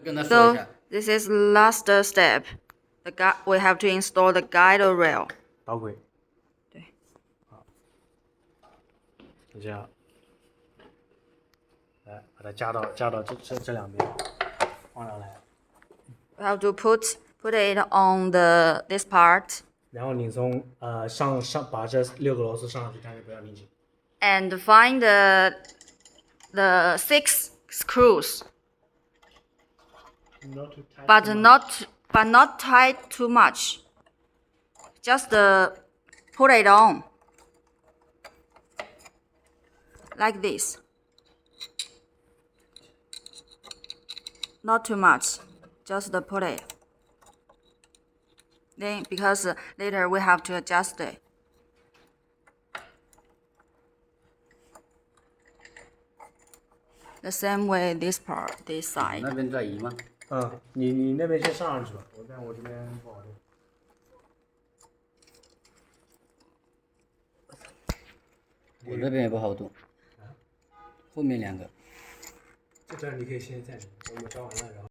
So this is last step. We have to install the guide rail. 导轨。对。好，就这样。来，把它加到这两边，放上来。We have to put it on this part. 然后你从把这6个螺丝上去，但是不要拧紧。And find the 6 screws. Not too tight. But not tight too much. Just put it on. Like this. Not too much. Just put it. Then, because later we have to adjust it. The same way this side. 那边转移吗？你那边先上去吧，我这边不好弄。我这边也不好动。后面2个。这段你可以先暂停，我们装完了然后。